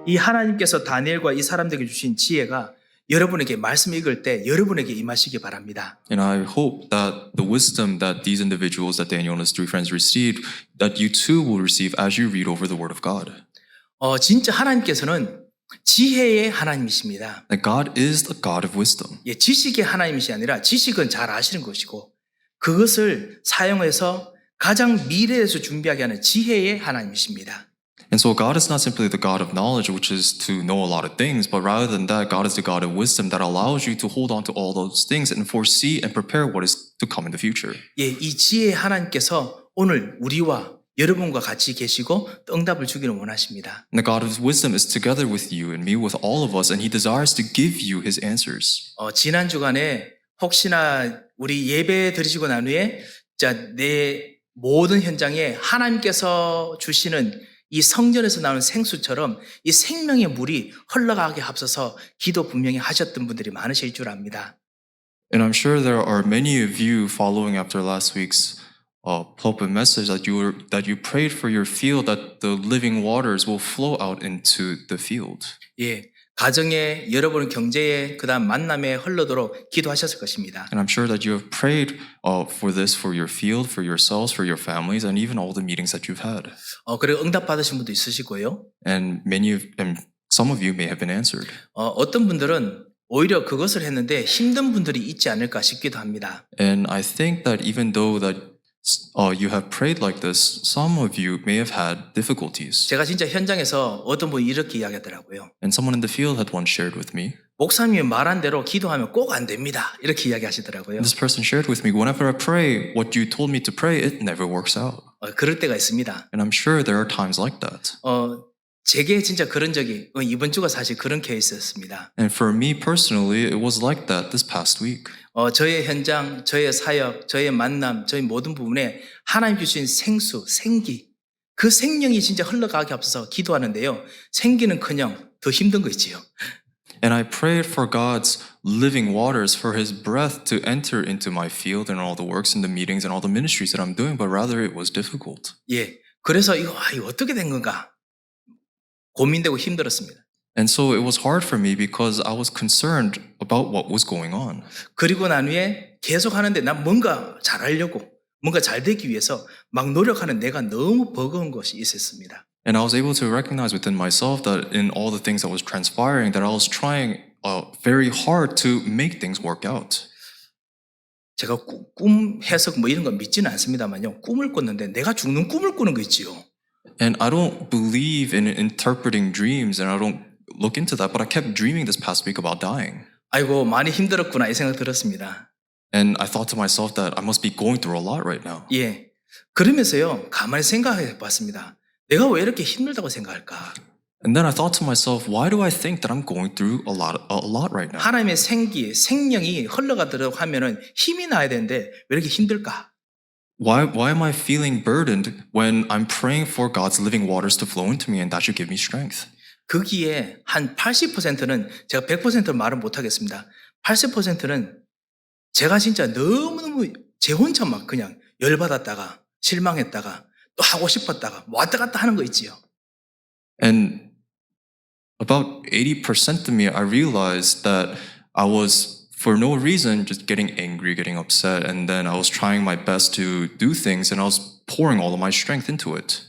이 하나님께서 다니엘과 이 사람들에게 주신 지혜가 여러분에게 말씀 읽을 때 여러분에게 임하시기 바랍니다. And I hope that the wisdom that these individuals, that Daniel and his three friends received, that you too will receive as you read over the Word of God. 진짜 하나님께서는 지혜의 하나님이십니다. That God is the God of wisdom. 예, 지식의 하나님이시 아니라 지식은 잘 아시는 것이고 그것을 사용해서 가장 미래에서 준비하게 하는 지혜의 하나님이십니다. And so God is not simply the God of knowledge, which is to know a lot of things, but rather than that, God is the God of wisdom that allows you to hold on to all those things and foresee and prepare what is to come in the future. 예, 이 지혜의 하나님께서 오늘 우리와 여러분과 같이 계시고 응답을 주기를 원하십니다. And the God of wisdom is together with you and me, with all of us, and He desires to give you His answers. 지난 주간에 혹시나 우리 예배 드리시고 난 후에 내 모든 현장에 하나님께서 주시는 이 성전에서 나오는 생수처럼 이 생명의 물이 흘러가게 앞서서 기도 분명히 하셨던 분들이 많으실 줄 압니다. And I'm sure there are many of you following after last week's pulpit message that you prayed for your field, that the living waters will flow out into the field. 예, 가정에 여러분 경제에 그다음 만남에 흘러도록 기도하셨을 것입니다. And I'm sure that you have prayed for this, for your field, for yourselves, for your families, and even all the meetings that you've had. 그리고 응답 받으신 분도 있으시고요. And some of you may have been answered. 어떤 분들은 오히려 그것을 했는데 힘든 분들이 있지 않을까 싶기도 합니다. And I think that even though that you have prayed like this, some of you may have had difficulties. 제가 진짜 현장에서 어떤 분이 이렇게 이야기하더라고요. And someone in the field had once shared with me. 목사님이 말한 대로 기도하면 꼭 안 됩니다. 이렇게 이야기하시더라고요. This person shared with me, whenever I pray what you told me to pray, it never works out. 그럴 때가 있습니다. And I'm sure there are times like that. 제게 진짜 그런 적이 이번 주가 사실 그런 케이스였습니다. And for me personally, it was like that this past week. 저의 현장, 저의 사역, 저의 만남, 저의 모든 부분에 하나님 주신 생수, 생기, 그 생명이 진짜 흘러가기 앞서서 기도하는데요. 생기는커녕 더 힘든 거 있지요. And I prayed for God's living waters, for His breath to enter into my field and all the works and the meetings and all the ministries that I'm doing, but rather it was difficult. 예, 그래서 이거 어떻게 된 건가 고민되고 힘들었습니다. And so it was hard for me because I was concerned about what was going on. 그리고 난 후에 계속 하는데 난 뭔가 잘하려고 뭔가 잘 되기 위해서 막 노력하는 내가 너무 버거운 것이 있었습니다. And I was able to recognize within myself that in all the things that was transpiring, that I was trying very hard to make things work out. 제가 꿈 해석 뭐 이런 거 믿지는 않습니다만요. 꿈을 꿨는데 내가 죽는 꿈을 꾸는 거 있지요. And I don't believe in interpreting dreams, and I don't look into that, but I kept dreaming this past week about dying. 아이고 많이 힘들었구나 이 생각 들었습니다. And I thought to myself that I must be going through a lot right now. 예, 그러면서요 가만히 생각해 봤습니다. 내가 왜 이렇게 힘들다고 생각할까? And then I thought to myself, why do I think that I'm going through a lot right now? 하나님의 생명이 흘러가도록 하면은 힘이 나야 되는데 왜 이렇게 힘들까? Why am I feeling burdened when I'm praying for God's living waters to flow into me and that should give me strength? 거기에 한 80%는 제가 100%는 말은 못하겠습니다. 80%는 제가 진짜 너무너무 제 혼자 막 그냥 열받았다가 실망했다가 또 하고 싶었다가 왔다 갔다 하는 거 있지요. And about 80% of me, I realized that I was, for no reason, just getting angry, getting upset, and then I was trying my best to do things, and I was pouring all of my strength into it.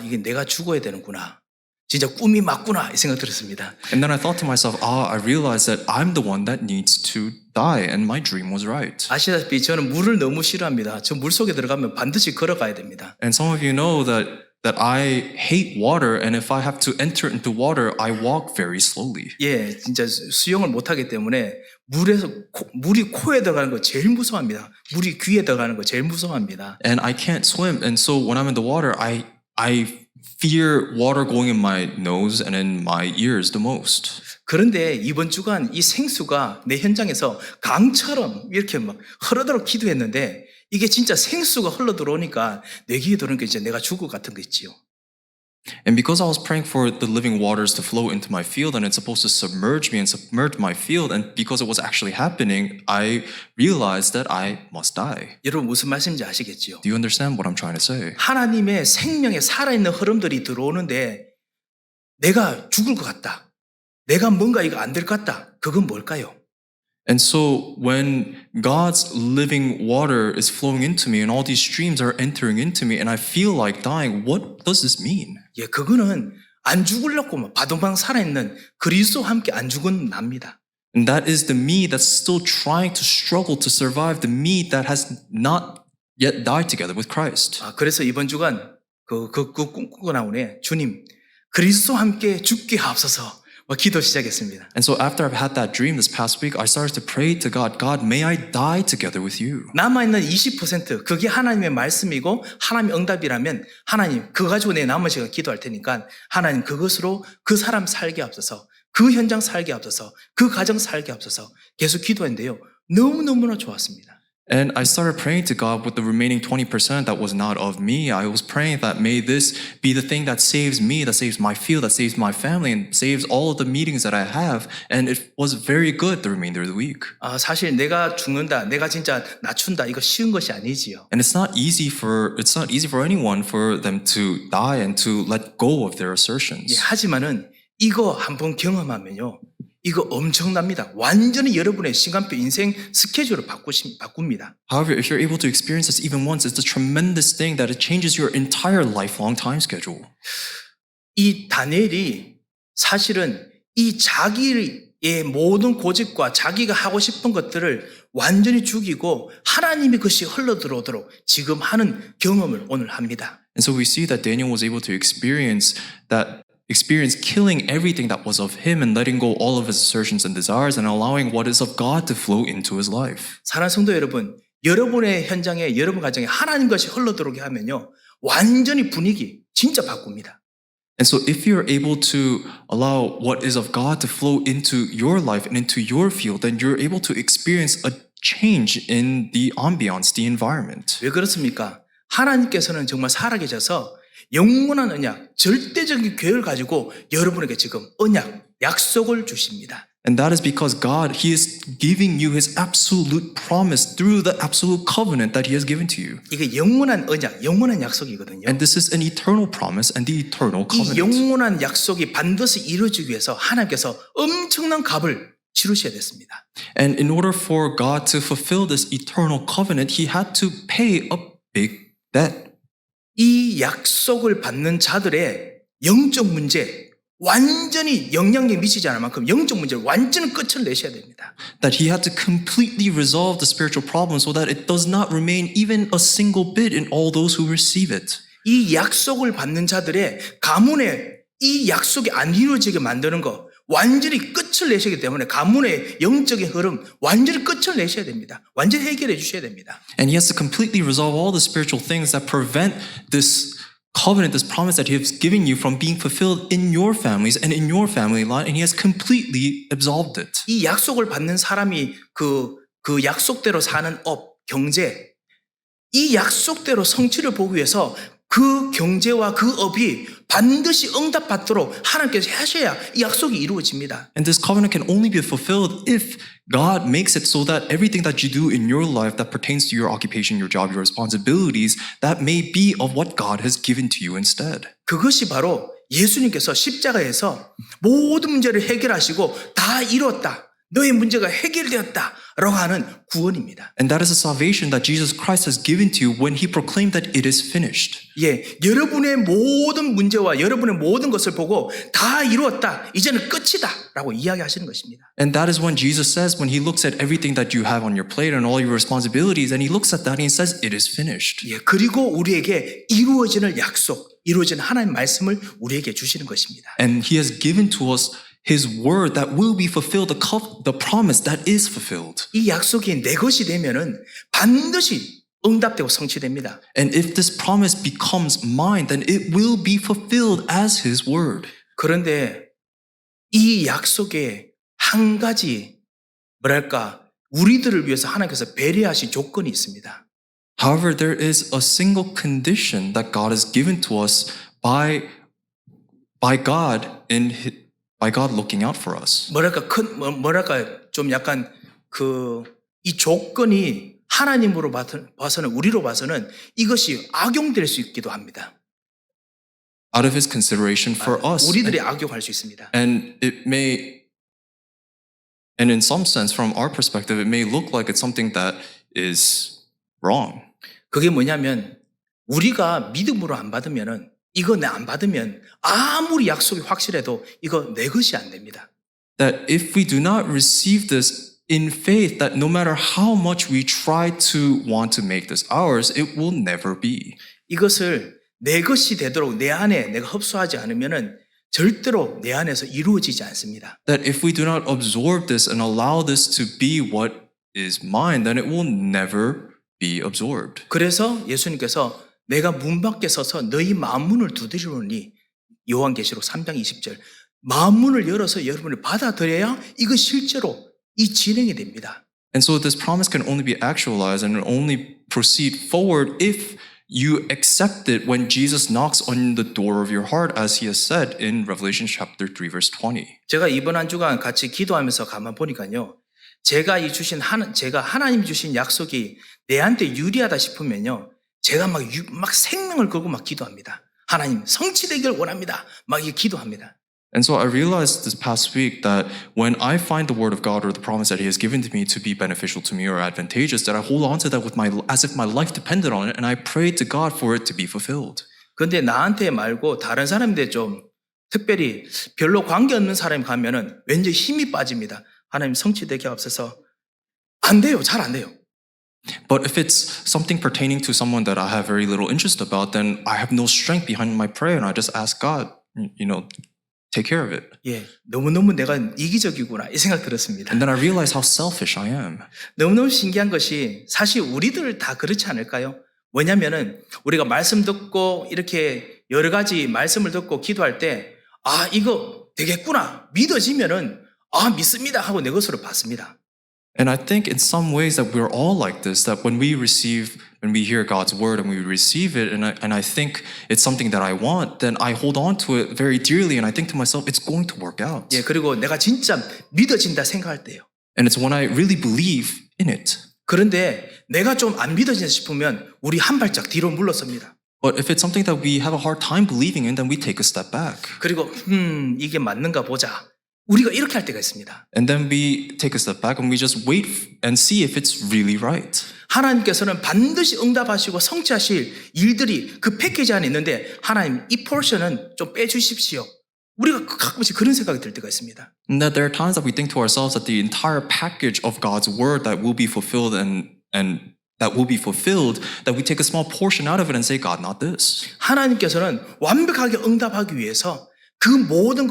이게 내가 죽어야 되는구나. 진짜 꿈이 맞구나 이 생각 들었습니다. And then I thought to myself, I realized that I'm the one that needs to die, and my dream was right. 아시다시피 저는 물을 너무 싫어합니다. 저 물 속에 들어가면 반드시 걸어가야 됩니다. And some of you know that I hate water, and if I have to enter into water, I walk very slowly. 예, 진짜 수영을 못하기 때문에 물이 코에 들어가는 거 제일 무서워합니다. 물이 귀에 들어가는 거 제일 무서워합니다. And I can't swim, and so when I'm in the water, I fear water going in my nose and in my ears the most. 그런데 이번 주간 이 생수가 내 현장에서 강처럼 이렇게 막 흐르도록 기도했는데 이게 진짜 생수가 흘러 들어오니까 내 귀에 들어오는 게 이제 내가 죽을 것 같은 거 있지요. And because I was praying for the living waters to flow into my field, and it's supposed to submerge me and submerge my field, and because it was actually happening, I realized that I must die. 여러분 무슨 말씀인지 아시겠지요? Do you understand what I'm trying to say? 하나님의 생명의 살아있는 흐름들이 들어오는데 내가 죽을 것 같다. 내가 뭔가 이거 안 될 것 같다. 그건 뭘까요? And so when God's living water is flowing into me and all these streams are entering into me and I feel like dying, what does this mean? 예, 그거는 안 죽으려고 막 바동방 살아있는 그리스도와 함께 안 죽은 납니다. And that is the me that's still trying to struggle to survive, the me that has not yet died together with Christ. 그래서 이번 주간 그 꿈꾸고 나오네. 주님, 그리스도와 함께 죽게 하옵소서. 기도 시작했습니다. And so after I've had that dream this past week, I started to pray to God, God, may I die together with you. 남아있는 20% 그게 하나님의 말씀이고 하나님의 응답이라면 하나님 그거 가지고 내 남은 시간 기도할 테니까 하나님 그것으로 그 사람 살게 하옵소서, 그 현장 살게 하옵소서, 그 가정 살게 하옵소서 계속 기도했는데요. 너무너무나 좋았습니다. And I started praying to God with the remaining 20% that was not of me. I was praying that may this be the thing that saves me, that saves my field, that saves my family, and saves all of the meetings that I have. And it was very good the remainder of the week. 사실 내가 죽는다, 내가 진짜 낮춘다 이거 쉬운 것이 아니지요. And it's not easy for anyone for them to die and to let go of their assertions. 하지만은 이거 한번 경험하면요. 이거 엄청납니다. 완전히 여러분의 시간표 인생 스케줄을 바꿉니다. However, if you're able to experience this even once, it's a tremendous thing that it changes your entire lifelong time schedule. 이 다니엘이 사실은 이 자기의 모든 고집과 자기가 하고 싶은 것들을 완전히 죽이고 하나님의 것이 흘러들어오도록 지금 하는 경험을 오늘 합니다. And so we see that Daniel was able to experience killing everything that was of him and letting go all of his assertions and desires and allowing what is of God to flow into his life. 사랑하는 성도 여러분, 여러분의 현장에 여러분 가정에 하나님 것이 흘러들어오게 하면요. 완전히 분위기 진짜 바꿉니다. And so if you're able to allow what is of God to flow into your life and into your field, then you're able to experience a change in the ambiance, the environment. 왜 그렇습니까? 하나님께서는 정말 살아계셔서 영원한 언약, 절대적인 계획을 가지고 여러분에게 지금 언약, 약속을 주십니다. And that is because God, He is giving you His absolute promise through the absolute covenant that He has given to you. 이게 영원한 언약, 영원한 약속이거든요. And this is an eternal promise and the eternal 이 covenant. 영원한 약속이 반드시 이루어지기 위해서 하나님께서 엄청난 값을 치르셔야 됐습니다. And in order for God to fulfill this eternal covenant, He had to pay a big debt. 이 약속을 받는 자들의 영적 문제, 완전히 영향력이 미치지 않을 만큼 영적 문제를 완전히 끝을 내셔야 됩니다. That he had to completely resolve the spiritual problem so that it does not remain even a single bit in all those who receive it. 이 약속을 받는 자들의 가문에 이 약속이 안 이루어지게 만드는 거 완전히 끝을 내시기 때문에 가문의 영적인 흐름 완전히 끝을 내셔야 됩니다. 완전히 해결해 주셔야 됩니다. And he has to completely resolve all the spiritual things that prevent this covenant, this promise that he has given you from being fulfilled in your families and in your family line, and he has completely absolved it. 이 약속을 받는 사람이 그 약속대로 사는 업, 경제, 이 약속대로 성취를 보기 위해서 그 경제와 그 업이 반드시 응답받도록 하나님께서 하셔야 이 약속이 이루어집니다. And this covenant can only be fulfilled if God makes it so that everything that you do in your life that pertains to your occupation, your job, your responsibilities, that may be of what God has given to you instead. 그것이 바로 예수님께서 십자가에서 모든 문제를 해결하시고 다 이뤘다. 너의 문제가 해결되었다. 라고 하는 구원입니다. And that is a salvation that Jesus Christ has given to you when he proclaimed that it is finished. 예, 여러분의 모든 문제와 여러분의 모든 것을 보고 다 이루었다. 이제는 끝이다. 라고 이야기하시는 것입니다. And that is when Jesus says, when he looks at everything that you have on your plate and all your responsibilities, and he looks at that and he says, it is finished. 예, 그리고 우리에게 이루어지는 약속, 이루어지는 하나님의 말씀을 우리에게 주시는 것입니다. And he has given to us his word that will be fulfilled, the promise that is fulfilled. 이 약속이 내 것이 되면은 반드시 응답되고 성취됩니다. And if this promise becomes mine, then it will be fulfilled as his word. 그런데 이 약속에 한 가지 뭐랄까 우리들을 위해서 하나님께서 배려하신 조건이 있습니다. However, there is a single condition that God has given to us by God looking out for us. 뭐랄까 좀 약간 이 조건이 하나님으로 봐서는 우리로 봐서는 이것이 악용될 수 있기도 합니다. out of his consideration for us. 우리들이 악용할 수 있습니다. And in some sense, from our perspective, it may look like it's something that is wrong. 그게 뭐냐면 우리가 믿음으로 안 받으면은 이거 내 안 받으면 아무리 약속이 확실해도 이거 내 것이 안 됩니다. That if we do not receive this in faith, that no matter how much we try to want to make this ours, it will never be. 이것을 내 것이 되도록 내 안에 내가 흡수하지 않으면은 절대로 내 안에서 이루어지지 않습니다. That if we do not absorb this and allow this to be what is mine, then it will never be absorbed. 그래서 예수님께서 내가 문 밖에 서서 너희 마음문을 두드리노니 요한계시록 3장 20절 마음문을 열어서 여러분이 받아들여야 이거 실제로 이 진행이 됩니다. And so this promise can only be actualized and only proceed forward if you accept it when Jesus knocks on the door of your heart, as he has said in Revelation chapter 3, verse 20. 제가 이번 한 주간 같이 기도하면서 가만 보니까요. 제가 하나님 주신 약속이 내한테 유리하다 싶으면요. 제가 막 생명을 걸고 막 기도합니다. 하나님 성취되길 원합니다. 막 이렇게 기도합니다. And so I realized this past week that when I find the word of God or the promise that he has given to me to be beneficial to me or advantageous, that I hold on to that as if my life depended on it, and I pray to God for it to be fulfilled. 그런데 나한테 말고 다른 사람들 좀 특별히 별로 관계없는 사람이 가면은 왠지 힘이 빠집니다. 하나님 성취되게 앞서서 안 돼요. 잘 안 돼요. But if it's something pertaining to someone that I have very little interest about, then I have no strength behind my prayer, and I just ask God, take care of it. 예, 너무너무 내가 이기적이구나 이 생각 들었습니다. And then I realize how selfish I am. 너무너무 신기한 것이 사실 우리들 다 그렇지 않을까요? 뭐냐면은 우리가 말씀 듣고 이렇게 여러 가지 말씀을 듣고 기도할 때 이거 되겠구나 믿어지면은 믿습니다 하고 내 것으로 받습니다. And I think in some ways that we're all like this, that when we hear God's word and we receive it, and I think it's something that I want, then I hold on to it very dearly, and I think to myself, it's going to work out. 예, 그리고 내가 진짜 믿어진다 생각할 때요. And it's when I really believe in it. 그런데 내가 좀 안 믿어진다 싶으면 우리 한 발짝 뒤로 물러섭니다. But if it's something that we have a hard time believing in, then we take a step back. 그리고 이게 맞는가 보자. 우리가 이렇게 할 때가 있습니다. And then we take a step back and we just wait and see if it's really right. 하나님께서는 반드시 응답하시고 성취하실 일들이 그 패키지 안에 있는데 하나님 이 포션은 좀 빼주십시오. 우리가 가끔씩 그런 생각이 들 때가 있습니다. And that there are times that we think to ourselves that the entire package of God's word that will be fulfilled and that will be fulfilled, that we take a small portion out of it and say, God, not this. 하나님께서는 완벽하게 응답하기 위해서 그 모든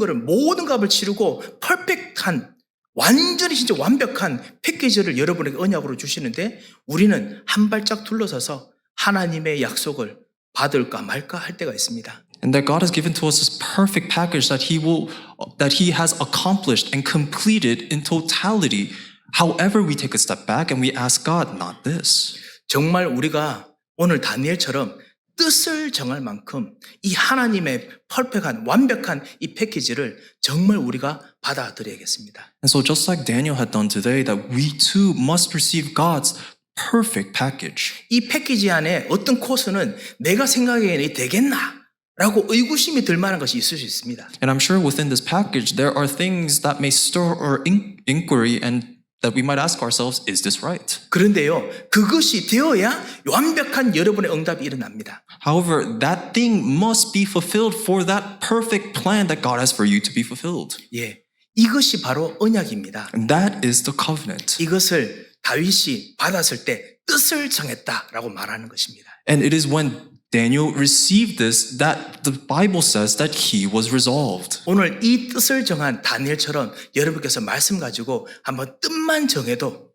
값을 치르고 퍼펙트한 완전히 진짜 완벽한 패키지를 여러분에게 언약으로 주시는데 우리는 한 발짝 둘러서서 하나님의 약속을 받을까 말까 할 때가 있습니다. And that God has given to us this perfect package that He has accomplished and completed in totality. However, we take a step back and we ask God, not this. 정말 우리가 오늘 다니엘처럼 뜻을 정할 만큼 이 하나님의 퍼펙트한 완벽한 이 패키지를 정말 우리가 받아들여야겠습니다. And so just like Daniel had done today, that we too must receive God's perfect package. 이 패키지 안에 어떤 코스는 내가 생각하기에는 되겠나? 라고 의구심이 들 만한 것이 있을 수 있습니다. And I'm sure within this package, there are things that may stir our inquiry and that we might ask ourselves, is this right? 그런데요, 그것이 되어야 완벽한 여러분의 응답이 일어납니다. However, that thing must be fulfilled for that perfect plan that God has for you to be fulfilled. 예, 이것이 바로 언약입니다. And that is the covenant. 이것을 다윗이 받았을 때 뜻을 정했다라고 말하는 것입니다. And it is when Daniel received this that the Bible says that he was resolved. 오늘 이 뜻을 정한 다니엘처럼 여러분께서 말씀 가지고 한번 뜻만 정해도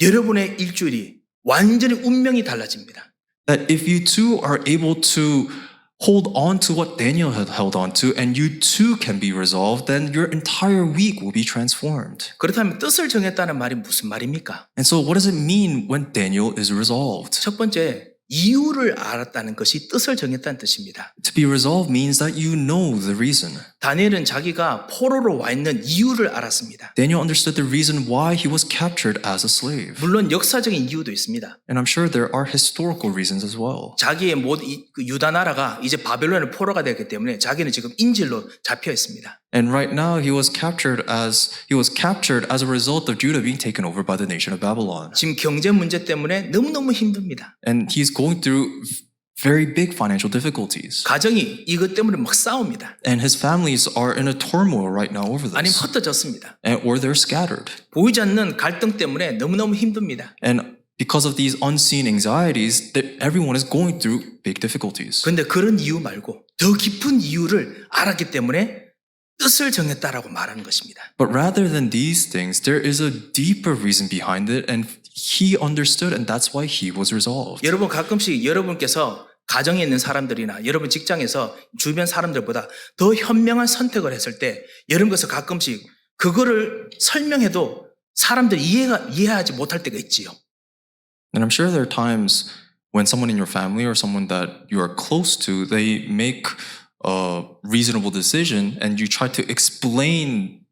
여러분의 일주일이 완전히 운명이 달라집니다. That if you too are able to hold on to what Daniel had held on to and you too can be resolved, then your entire week will be transformed. 그렇다면 뜻을 정했다는 말이 무슨 말입니까? And so what does it mean when Daniel is resolved? 첫 번째, 이유를 알았다는 것이 뜻을 정했다는 뜻입니다. To be resolved means that you know the reason. 다니엘은 자기가 포로로 와 있는 이유를 알았습니다. Daniel understood the reason why he was captured as a slave. 물론 역사적인 이유도 있습니다. And I'm sure there are historical reasons as well. 자기의 모든 그 유다 나라가 이제 바벨론의 포로가 되었기 때문에 자기는 지금 인질로 잡혀 있습니다. And right now he was captured as a result of Judah being taken over by the nation of Babylon. 지금 경제 문제 때문에 너무너무 힘듭니다. And he's going through very big financial difficulties. 가정이 이것 때문에 막 싸웁니다. And his families are in a turmoil right now over 아니면 this. 흩어졌습니다. Or they're scattered. 보이지 않는 갈등 때문에 너무너무 힘듭니다. And because of these unseen anxieties, that everyone is going through big difficulties. 그런데 그런 이유 말고 더 깊은 이유를 알았기 때문에 뜻을 정했다라고 말하는 것입니다. But rather than these things, there is a deeper reason behind it, and he understood, and that's why he was resolved. 여러분 가끔씩 여러분께서 가정에 있는 사람들이나 여러분 직장에서 주변 사람들보다 더 현명한 선택을 했을 때 여러분께서 가끔씩 그거를 설명해도 사람들이 이해하지 못할 때가 있지요. And I'm sure there are times when someone in your family or someone that you are close to, they make a reasonable decision and you try to explain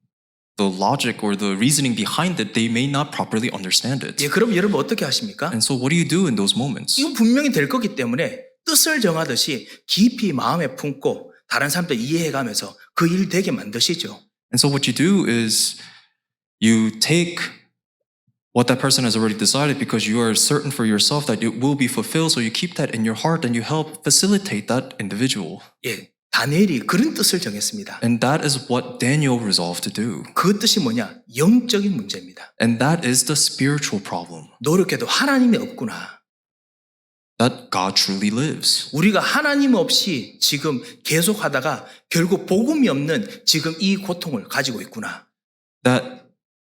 the logic or the reasoning behind it, they may not properly understand it. 예, 그럼 여러분 어떻게 하십니까? And so what do you do in those moments? 이건 분명히 될 거기 때문에 뜻을 정하듯이 깊이 마음에 품고 다른 사람들 이해해가면서 그 일 되게 만드시죠. And so what you do is you take what that person has already decided because you are certain for yourself that it will be fulfilled, so you keep that in your heart and you help facilitate that individual. 예, 다니엘이 그런 뜻을 정했습니다. And that is what Daniel resolved to do. 그 뜻이 뭐냐? 영적인 문제입니다. And that is the spiritual problem, 노력해도 하나님이 없구나. that God truly lives. 우리가 하나님 없이 지금 계속하다가 결국 복음이 없는 지금 이 고통을 가지고 있구나. That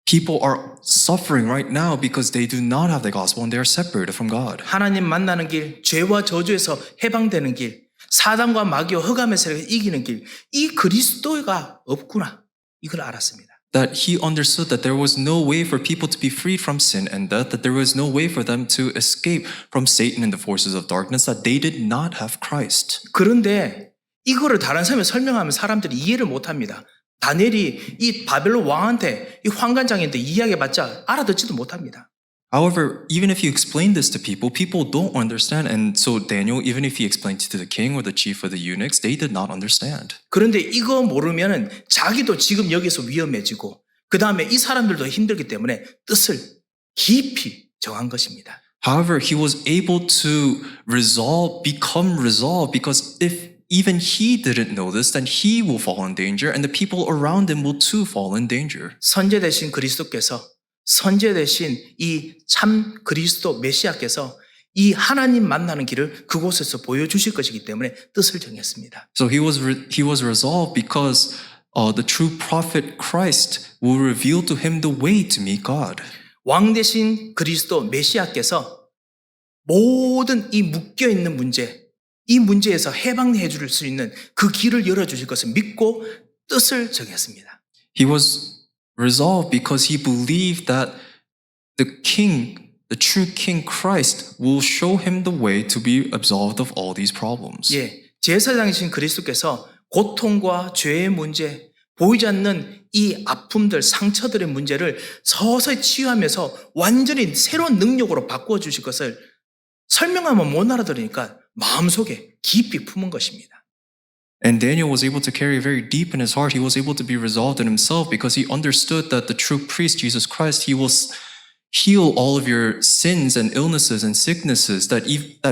people are suffering right now because they do not have the gospel and they are separated from God. 하나님 만나는 길, 죄와 저주에서 해방되는 길, 사단과 마귀와 흑암의 세력을 이기는 길, 이 그리스도가 없구나. 이걸 알았습니다. That he understood that there was no way for people to be freed from sin and death, that there was no way for them to escape from Satan and the forces of darkness, that they did not have Christ. 그런데 이거를 다른 사람이 설명하면 사람들이 이해를 못합니다. 다니엘이 이 바벨론 왕한테 이 환관장인데 이야기해봤자 알아듣지도 못합니다. However, even if you explain this to people, people don't understand. And so Daniel, even if he explained it to the king or the chief of the eunuchs, they did not understand. 그런데 이거 모르면은 자기도 지금 여기서 위험해지고 그 다음에 이 사람들도 힘들기 때문에 뜻을 깊이 정한 것입니다. However, he was able to become resolved, because if even he didn't know this, then he will fall in danger and the people around him will too fall in danger. 선제 되신 그리스도께서 선제 되신 이 참 그리스도 메시아께서 이 하나님 만나는 길을 그곳에서 보여주실 것이기 때문에 뜻을 정했습니다. So he was resolved because the true prophet Christ will reveal to him the way to meet God. 왕 되신 그리스도 메시아께서 모든 이 묶여있는 문제, 이 문제에서 해방해 줄 수 있는 그 길을 열어주실 것을 믿고 뜻을 정했습니다. He was resolved because he believed that the true king Christ will show him the way to be absolved of all these problems. 예, 제사장이신 그리스도께서 고통과 죄의 문제, 보이지 않는 이 아픔들, 상처들의 문제를 서서히 치유하면서 완전히 새로운 능력으로 바꾸어 주실 것을 설명하면 못 알아들으니까 마음속에 깊이 품은 것입니다. And Daniel was able to carry very deep in his heart. He was able to be resolved in himself because he understood that the true priest, Jesus Christ, he will heal all of your sins and illnesses and sicknesses that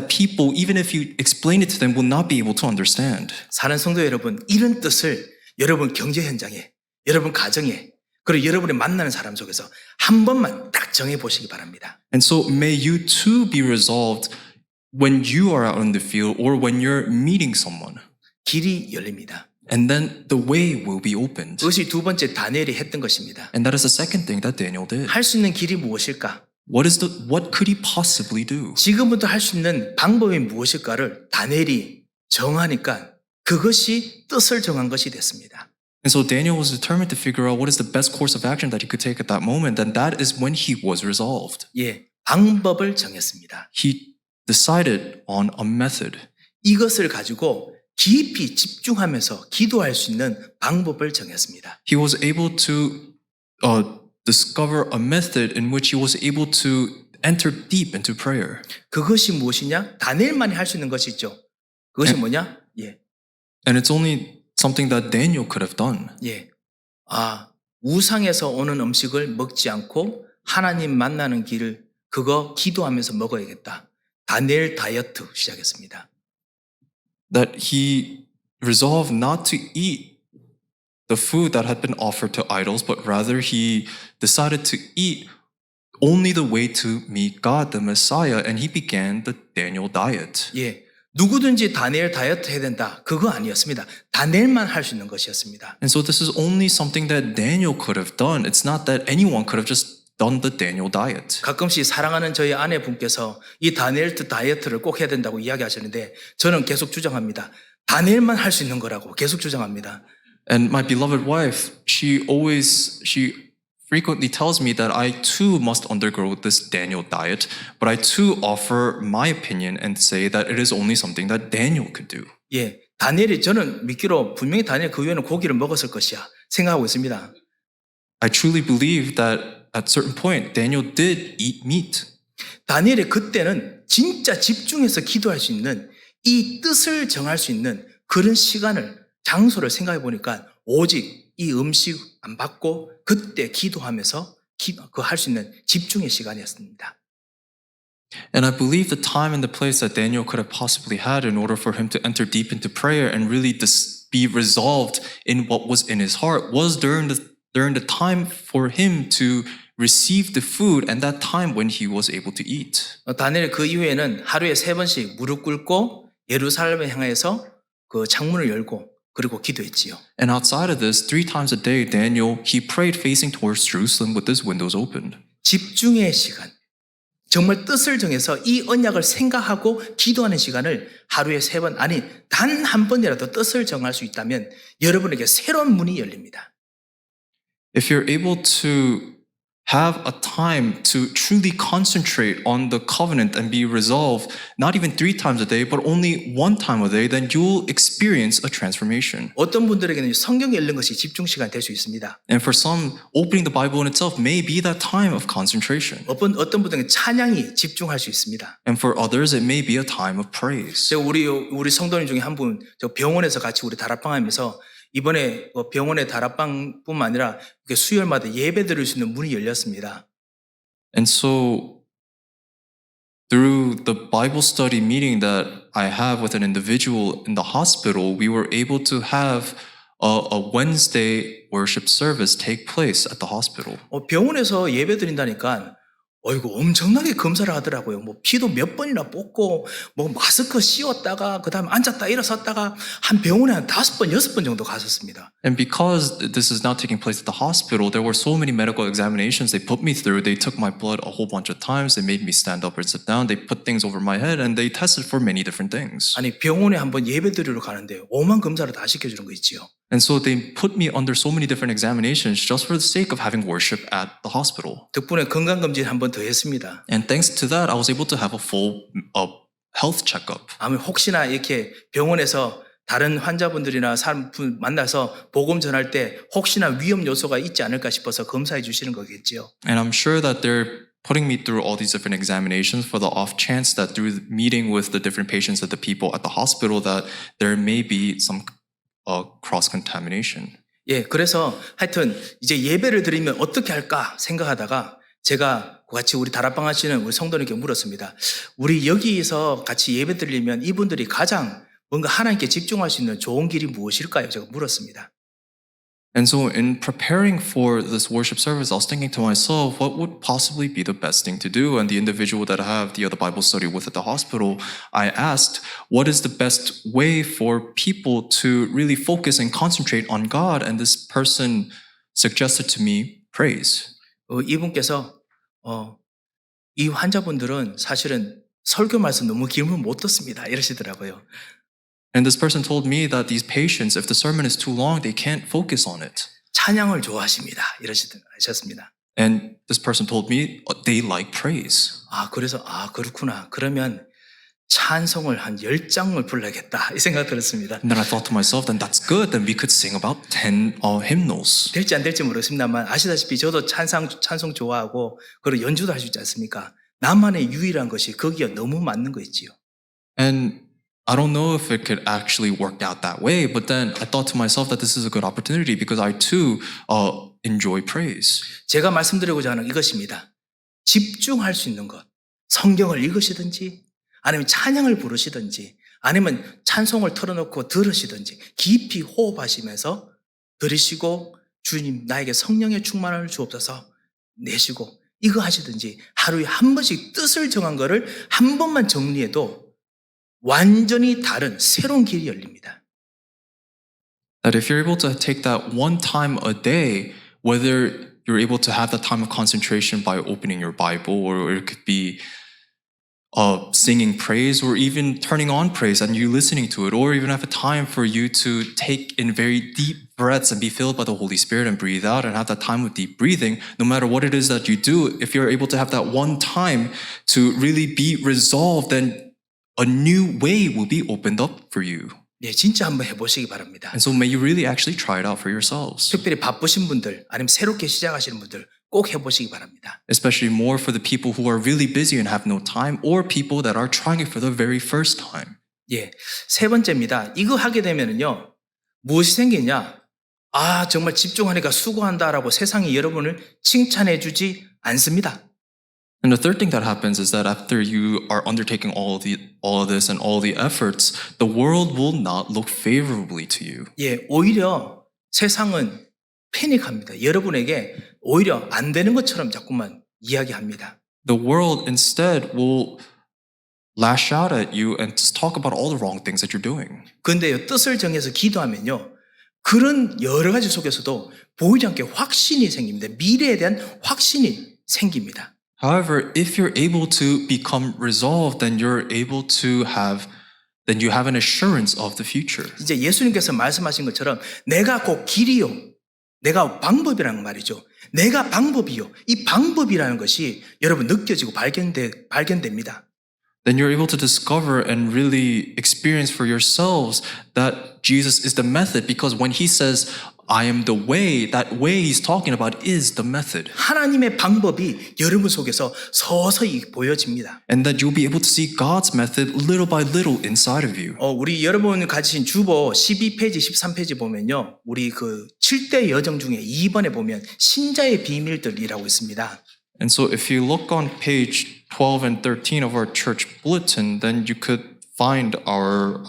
people, even if you explain it to them, will not be able to understand. 사는 성도 여러분, 이런 뜻을 여러분 경제 현장에, 여러분 가정에, 그리고 여러분이 만나는 사람 속에서 한 번만 딱 정해 보시기 바랍니다. And so may you too be resolved when you are out in the field or when you're meeting someone. 길이 열립니다. And then the way will be opened. 그것이 두 번째 다니엘이 했던 것입니다. And that is the second thing that Daniel did. 할 수 있는 길이 무엇일까? What could he possibly do? 지금부터 할 수 있는 방법이 무엇일까를 다니엘이 정하니까 그것이 뜻을 정한 것이 됐습니다. And so Daniel was determined to figure out what is the best course of action that he could take at that moment. And that is when he was resolved. 예, 방법을 정했습니다. He decided on a method. 이것을 가지고 깊이 집중하면서 기도할 수 있는 방법을 정했습니다. He was able to discover a method in which he was able to enter deep into prayer. 그것이 무엇이냐? 다니엘만이 할 수 있는 것이 있죠. 그것이 뭐냐? 예. And it's only something that Daniel could have done. 예. 아, 우상에서 오는 음식을 먹지 않고 하나님 만나는 길을 그거 기도하면서 먹어야겠다. 다니엘 다이어트 시작했습니다. That he resolved not to eat the food that had been offered to idols, but rather he decided to eat only the way to meet God, the Messiah, and he began the Daniel diet. 예. 누구든지 다니엘 다이어트 해야 된다. 그거 아니었습니다. 다니엘만 할 수 있는 것이었습니다. And so this is only something that Daniel could have done. It's not that anyone could have just done the Daniel diet. 가끔씩 사랑하는 저희 아내분께서 이 다니엘 다이어트를 꼭 해야 된다고 이야기하시는데 저는 계속 주장합니다. 다니엘만 할 수 있는 거라고 계속 주장합니다. And my beloved wife, she frequently tells me that I too must undergo this Daniel diet, but I too offer my opinion and say that it is only something that Daniel could do. 예, 다니엘이 저는 믿기로 분명히 다니엘 그 이후에는 고기를 먹었을 것이야 생각하고 있습니다. I truly believe that at certain point, Daniel did eat meat. 다니엘이 그때는 진짜 집중해서 기도할 수 있는 이 뜻을 정할 수 있는 그런 시간을 장소를 생각해 보니까 오직 이 음식 안 받고 그때 기도하면서 그 할 수 있는 집중의 시간이었습니다. And I believe the time and the place that Daniel could have possibly had in order for him to enter deep into prayer and really be resolved in what was in his heart was during the time for him to receive the food and that time when he was able to eat. 다니엘 그 이후에는 하루에 3번씩 무릎 꿇고 예루살렘에 향해서 그 창문을 열고 그리고 기도했지요. And outside of this, 3 times a day, Daniel, he prayed facing towards Jerusalem with his windows opened. 집중의 시간. 정말 뜻을 정해서 이 언약을 생각하고 기도하는 시간을 하루에 3번, 아니 단 한 번이라도 뜻을 정할 수 있다면 여러분에게 새로운 문이 열립니다. If you're able to have a time to truly concentrate on the covenant and be resolved, not even 3 times a day, but only 1 time a day, then you'll experience a transformation. 어떤 분들에게는 성경에 읽는 것이 집중 시간이 될 수 있습니다. And for some, opening the Bible in itself may be that time of concentration. 어떤 분들에게는 찬양이 집중할 수 있습니다. And for others, it may be a time of praise. 제가 우리 성도님 중에 한 분, 저 병원에서 같이 우리 다락방 하면서 이번에 병원의 다락방뿐만 아니라 수요일마다 예배 드릴 수 있는 문이 열렸습니다. And so, through the Bible study meeting that I have with an individual in the hospital, we were able to have a Wednesday worship service take place at the hospital. 병원에서 예배 드린다니까 어이구 엄청나게 검사를 하더라고요. 뭐 피도 몇 번이나 뽑고 뭐 마스크 씌웠다가 그다음에 앉았다 일어섰다가 한 병원에 한 5번, 6번 정도 갔었습니다. And because this is now taking place at the hospital, there were so many medical examinations they put me through. They took my blood a whole bunch of times. They made me stand up and sit down. They put things over my head and they tested for many different things. 아니 병원에 한번 예배 드리러 가는데 오만 검사를 다 시켜주는 거 있지요. And so they put me under so many different examinations just for the sake of having worship at the hospital. 덕분에 건강검진 한 번 더 했습니다. And thanks to that, I was able to have a full health checkup. 아무 혹시나 이렇게 병원에서 다른 환자분들이나 사람 만나서 복음 전할 때 혹시나 위험 요소가 있지 않을까 싶어서 검사해 주시는 거겠지요. And I'm sure that they're putting me through all these different examinations for the off chance that through meeting with the different patients and the people at the hospital that there may be some cross-contamination. 예, 그래서 하여튼 이제 예배를 드리면 어떻게 할까 생각하다가 제가 같이 우리 다락방 하시는 우리 성도님께 물었습니다. 우리 여기서 같이 예배 드리려면 이분들이 가장 뭔가 하나님께 집중할 수 있는 좋은 길이 무엇일까요? 제가 물었습니다. And so in preparing for this worship service, I was thinking to myself, what would possibly be the best thing to do? And the individual that I have the other Bible study with at the hospital, I asked, what is the best way for people to really focus and concentrate on God? And this person suggested to me praise. 이분께서 이 환자분들은 사실은 설교 말씀 너무 길면 못 듣습니다. 이러시더라고요. And this person told me that these patients, if the sermon is too long, they can't focus on it. 찬양을 좋아하십니다. 이러셨습니다. And this person told me they like praise. 그래서 그렇구나. 그러면 찬송을 한 10장을 불러야겠다 이 생각 들었습니다. And then I thought to myself, then that's good. Then we could sing about 10 hymnals. 될지 안 될지 모르겠습니다만 아시다시피 저도 찬송 좋아하고 그리고 연주도 할 수 있지 않습니까? 나만의 유일한 것이 거기에 너무 맞는 거 있지요. And I don't know if it could actually work out that way, but then I thought to myself that this is a good opportunity because I too enjoy praise. 제가 말씀드리고자 하는 이것입니다. 집중할 수 있는 것. 성경을 읽으시든지 아니면 찬양을 부르시든지 아니면 찬송을 틀어놓고 들으시든지 깊이 호흡하시면서 들으시고 주님 나에게 성령의 충만함을 주옵소서 내시고 이거 하시든지 하루에 한 번씩 뜻을 정한 거를 한 번만 정리해도 완전히 다른 새로운 길이 열립니다. That if you're able to take that one time a day, whether you're able to have that time of concentration by opening your Bible, or it could be singing praise, or even turning on praise and you listening to it, or even have a time for you to take in very deep breaths and be filled by the Holy Spirit and breathe out and have that time of deep breathing, no matter what it is that you do, if you're able to have that one time to really be resolved, then a new way will be opened up for you. 네, 진짜 한번 해보시기 바랍니다. And so may you really actually try it out for yourselves. 특별히 바쁘신 분들 아니면 새롭게 시작하시는 분들 꼭 해보시기 바랍니다. Especially more for the people who are really busy and have no time, or people that are trying it for the very first time. 예, 세 번째입니다. 이거 하게 되면은요 무엇이 생기냐? 아 정말 집중하니까 수고한다라고 세상이 여러분을 칭찬해주지 않습니다. And the third thing that happens is that after you are undertaking all of this and all the efforts, the world will not look favorably to you. 예, 오히려 세상은 패닉합니다. 여러분에게 오히려 안 되는 것처럼 자꾸만 이야기합니다. The world instead will lash out at you and just talk about all the wrong things that you're doing. 그런데요, 뜻을 정해서 기도하면요, 그런 여러 가지 속에서도 보이지 않게 확신이 생깁니다. 미래에 대한 확신이 생깁니다. However, if you're able to become resolved, then you have an assurance of the future. 이제 예수님께서 말씀하신 것처럼 내가 곧 길이요, 내가 방법이라는 말이죠. 내가 방법이요. 이 방법이라는 것이 여러분 느껴지고 발견됩니다. Then you're able to discover and really experience for yourselves that Jesus is the method, because when he says, I am the way, that way he's talking about is the method. 하나님의 방법이 여러분 속에서 서서히 보여집니다. And that you'll be able to see God's method little by little inside of you. 우리 여러분 가지신 주보 12페이지, 13페이지 보면요. 우리 그 7대 여정 중에 2번에 보면 신자의 비밀들이라고 있습니다. And so if you look on page 12 and 13 of our church bulletin, then you could find our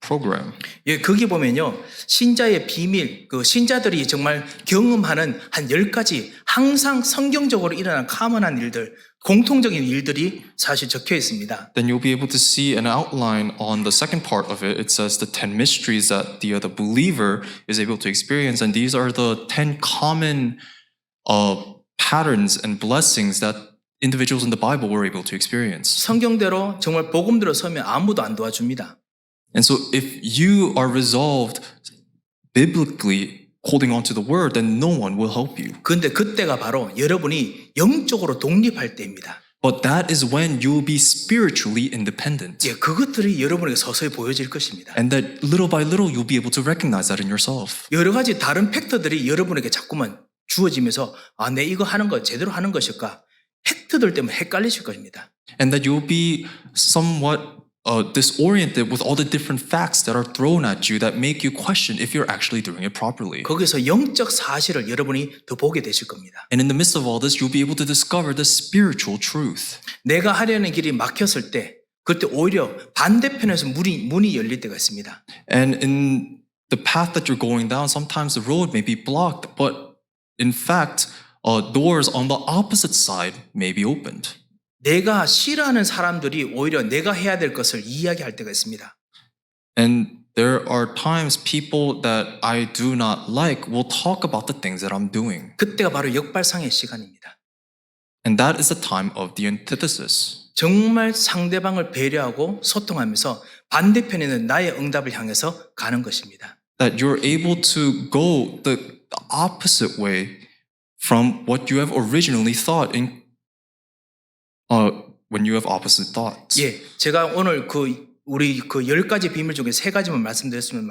program. 예, 거기 보면요. 신자의 비밀, 그 신자들이 정말 경험하는 한 10가지 항상 성경적으로 일어난 커먼한 일들, 공통적인 일들이 사실 적혀 있습니다. Then you'll be able to see an outline on the second part of it. It says the 10 mysteries that the believer is able to experience. And these are the 10 common patterns and blessings that individuals in the Bible were able to experience. 성경대로 정말 복음대로 서면 아무도 안 도와줍니다. And so if you are resolved biblically holding on to the word, then no one will help you. 그런데 그때가 바로 여러분이 영적으로 독립할 때입니다. But that is when you will be spiritually independent. 예, 그것들이 여러분에게 서서히 보여질 것입니다. And that little by little you'll be able to recognize that in yourself. 여러 가지 다른 팩터들이 여러분에게 자꾸만 주어지면서 아, 내 이거 하는 거 제대로 하는 것일까? 팩트들 때문에 헷갈리실 것입니다. And that you'll be somewhat disoriented with all the different facts that are thrown at you that make you question if you're actually doing it properly. 거기서 영적 사실을 여러분이 더 보게 되실 겁니다. And in the midst of all this, you'll be able to discover the spiritual truth. 내가 하려는 길이 막혔을 때 그때 오히려 반대편에서 문이 열릴 때가 있습니다. And in the path that you're going down, sometimes the road may be blocked, but in fact, doors on the opposite side may be opened. 내가 싫어하는 사람들이 오히려 내가 해야 될 것을 이야기할 때가 있습니다. And there are times people that I do not like will talk about the things that I'm doing. 그때가 바로 역발상의 시간입니다. And that is the time of the antithesis. 정말 상대방을 배려하고 소통하면서 반대편에 있는 나의 응답을 향해서 가는 것입니다. That you're able to go the opposite way from what you have originally thought when you have opposite thoughts. 예, 제가 오늘 우리 10가지 비밀 중에 3가지만 말씀드렸으면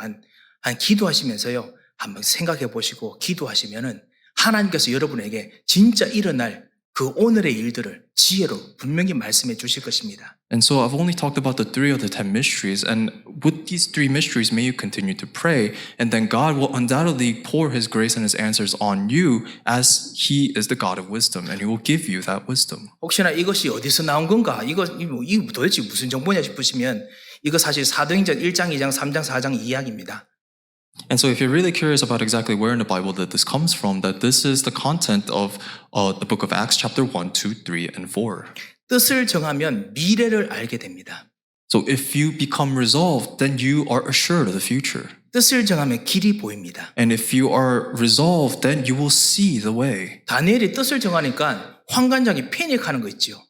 한 기도하시면서요. 한번 생각해 보시고 기도하시면은 하나님께서 여러분에게 진짜 일어날 그 오늘의 일들을 지혜로 분명히 말씀해 주실 것입니다. And so I've only talked about the 3 of the 10 mysteries, and with these 3 mysteries, may you continue to pray, and then God will undoubtedly pour His grace and His answers on you as He is the God of wisdom, and He will give you that wisdom. 혹시나 이것이 어디서 나온 건가? 이거 도대체 무슨 정보냐 싶으시면 이거 사실 사도행전 1장, 2장, 3장, 4장 이야기입니다. And so if you're really curious about exactly where in the Bible that this comes from, that this is the content of the book of Acts chapter 1, 2, 3, and 4. 뜻을 정하면 미래를 알게 됩니다. So if you become resolved, then you are assured of the future. 뜻을 정하면 길이 보입니다. And if you are resolved, then you will see the way. 다니엘이 뜻을 정하니까 환관장이 패닉하는 거 있죠.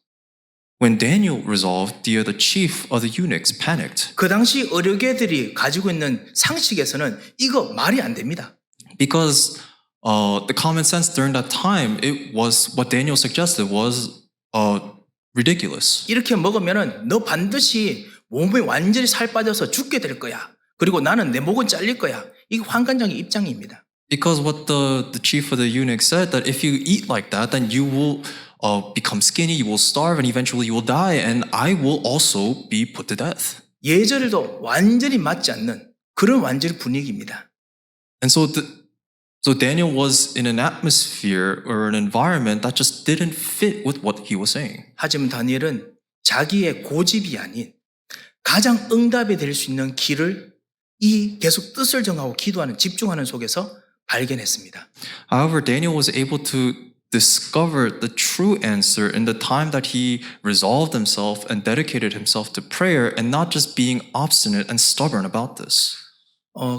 When Daniel resolved, the chief of the eunuchs panicked 그 당시 어려계들이 가지고 있는 상식에서는 이거 말이 안 됩니다. because the common sense during that time, it was what Daniel suggested was ridiculous. 이렇게 먹으면은 너 반드시 몸에 완전히 살 빠져서 죽게 될 거야. 그리고 나는 내 목은 잘릴 거야. 이게 환관장의 입장입니다. Because what the chief of the eunuchs said, that if you eat like that, then you will become skinny, you will starve, and eventually you will die, and I will also be put to death. 예절도 완전히 맞지 않는 그런 완전히 분위기입니다. And so Daniel was in an atmosphere or an environment that just didn't fit with what he was saying. 하지만 다니엘은 자기의 고집이 아닌 가장 응답이 될 수 있는 길을 이 계속 뜻을 정하고 기도하는 집중하는 속에서 발견했습니다. However, Daniel was able to discover the true answer in the time that he resolved himself and dedicated himself to prayer and not just being obstinate and stubborn about this.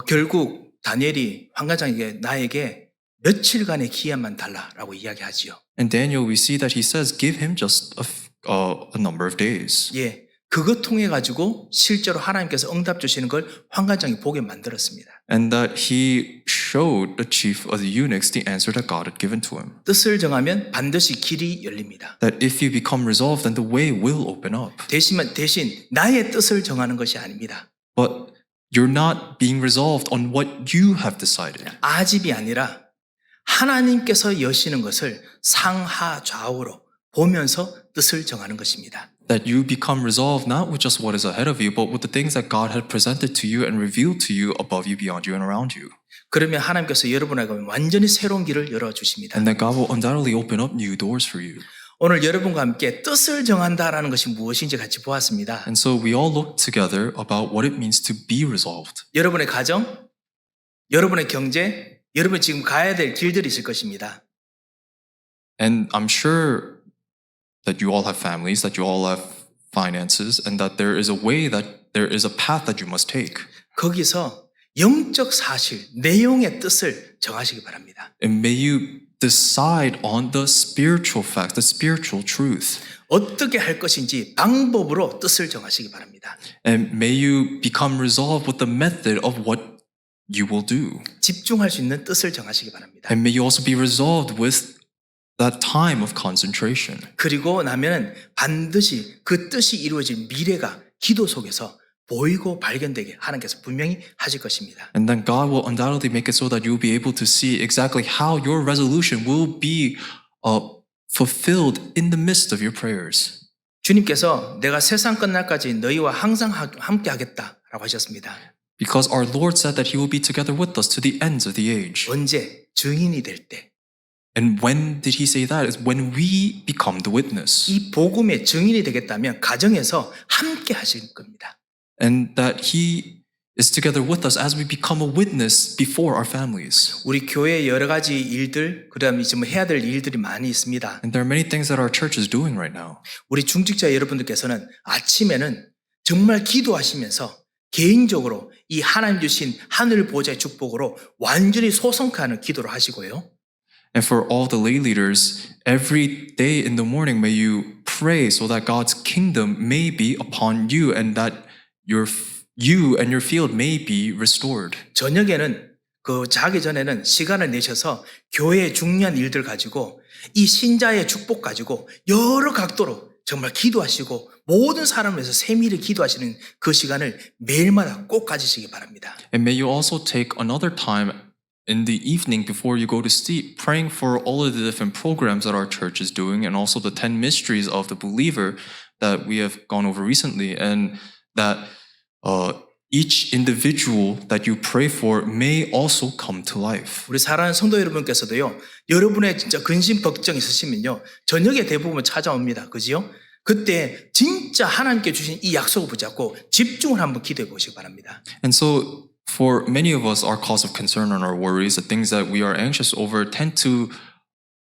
결국 다니엘이 환관장에게 나에게 며칠간의 기한만 달라라고 이야기하지요. And Daniel, we see that he says, give him just a number of days. 예, 그것 통해 가지고 실제로 하나님께서 응답 주시는 걸 환관장이 보게 만들었습니다. And that he showed the chief of the eunuchs the answer that God had given to him. 뜻을 정하면 반드시 길이 열립니다. That if you become resolved, then the way will open up. 대신 나의 뜻을 정하는 것이 아닙니다. But you're not being resolved on what you have decided. 아집이 아니라 하나님께서 여시는 것을 상하 좌우로 보면서 뜻을 정하는 것입니다. That you become resolved not with just what is ahead of you, but with the things that God had presented to you and revealed to you above you, beyond you, and around you. 그러면 하나님께서 여러분에게 완전히 새로운 길을 열어주십니다. And that God will undoubtedly open up new doors for you. 오늘 여러분과 함께 뜻을 정한다라는 것이 무엇인지 같이 보았습니다. And so we all looked together about what it means to be resolved. 여러분의 가정, 여러분의 경제, 여러분이 지금 가야 될 길들이 있을 것입니다. And I'm sure that you all have families, that you all have finances, and that there is a way, that there is a path that you must take. 거기서 영적 사실, 내용의 뜻을 정하시기 바랍니다. And may you decide on the spiritual facts, the spiritual truth. 어떻게 할 것인지 방법으로 뜻을 정하시기 바랍니다. And may you become resolved with the method of what you will do. 집중할 수 있는 뜻을 정하시기 바랍니다. And may you also be resolved with that time of concentration. 그리고 나면 반드시 그 뜻이 이루어질 미래가 기도 속에서 보이고 발견되게 하나님께서 분명히 하실 것입니다. And then God will undoubtedly make it so that you'll be able to see exactly how your resolution will be fulfilled in the midst of your prayers. 주님께서 내가 세상 끝날까지 너희와 항상 함께 하겠다라고 하셨습니다. Because our Lord said that He will be together with us to the ends of the age. 언제? 증인이 될 때. And when did He say that? It's when we become the witness. 이 복음의 증인이 되겠다면 가정에서 함께 하실 겁니다. And that He is together with us as we become a witness before our families. 우리 교회에 여러 가지 일들, 그다음에 지금 해야 될 일들이 많이 있습니다. And there are many things that our church is doing right now. 우리 중직자 여러분들께서는 아침에는 정말 기도하시면서 개인적으로 이 하나님 주신 하늘 보좌의 축복으로 완전히 소성케하는 기도를 하시고요. And for all the lay leaders, every day in the morning may you pray so that God's kingdom may be upon you and that you and your field may be restored. 저녁에는 자기 전에는 시간을 내셔서 교회의 중요한 일들 가지고 이 신자의 축복 가지고 여러 각도로 정말 기도하시고 모든 사람을 위해서 세밀히 기도하시는 그 시간을 매일마다 꼭 가지시기 바랍니다. And may you also take another time in the evening before you go to sleep, praying for all of the different programs that our church is doing and also the 10 mysteries of the believer that we have gone over recently, and that each individual that you pray for may also come to life. 우리 사랑하는 성도 여러분께서도요, 여러분의 진짜 근심 걱정 있으시면요, 저녁에 대부분 찾아옵니다. 그지요? 그때 진짜 하나님께 주신 이 약속을 붙잡고 집중을 한번 기도해 보시기 바랍니다. And so for many of us, our cause of concern and our worries, the things that we are anxious over tend to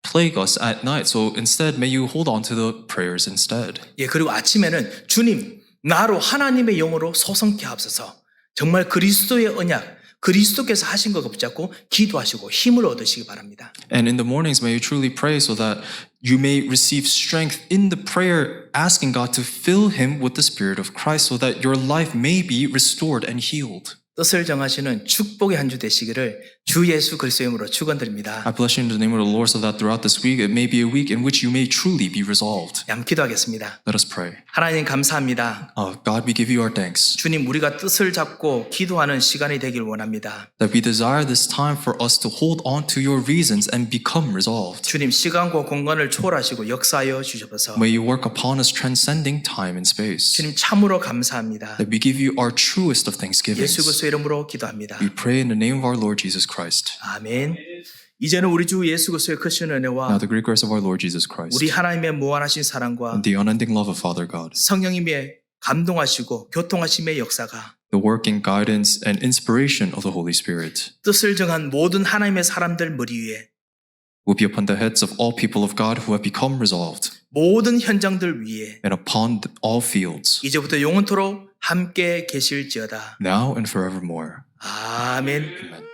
plague us at night. So instead, may you hold on to the prayers instead. 예, 그리고 아침에는 주님, 나로 하나님의 영으로 소성케 하옵소서. 정말 그리스도의 언약, 그리스도께서 하신 것 붙잡고 기도하시고 힘을 얻으시기 바랍니다. And in the mornings, may you truly pray so that you may receive strength in the prayer, asking God to fill him with the Spirit of Christ so that your life may be restored and healed. 뜻을 정하시는 축복의 한 주 되시기를 주 예수 그리스도의 이름으로 축원드립니다. I bless you in the name of the Lord so that throughout this week, it may be a week in which you may truly be resolved. 얌 기도하겠습니다. Let us pray. 하나님 감사합니다. God, we give you our thanks 주님, 우리가 뜻을 잡고 기도하는 시간이 되길 원합니다. that we desire this time for us to hold on to your reasons and become resolved. 주님, 시간과 공간을 초월하시고 역사하여 주셔서 May you work upon us transcending time and space. 주님 참으로 감사합니다. That we give you our truest of thanksgivings. 예수 그리스도의 이름으로 기도합니다. We pray in the name of our Lord Jesus Christ. 아멘. 이제는 우리 주 예수 그리스도의 크신 Now 은혜와 the great grace of our Lord Jesus Christ 우리 하나님의 무한하신 사랑과 and the unending love of Father God, 성령님의 감동하시고 교통하심의 역사가 the working guidance and inspiration of the Holy Spirit 뜻을 정한 모든 하나님의 사람들 머리 위에 will be upon the heads of all people of God who have become resolved, 모든 현장들 위에 and upon all fields, 이제부터 영원토록 함께 계실지어다. now and forevermore. 아멘. Amen.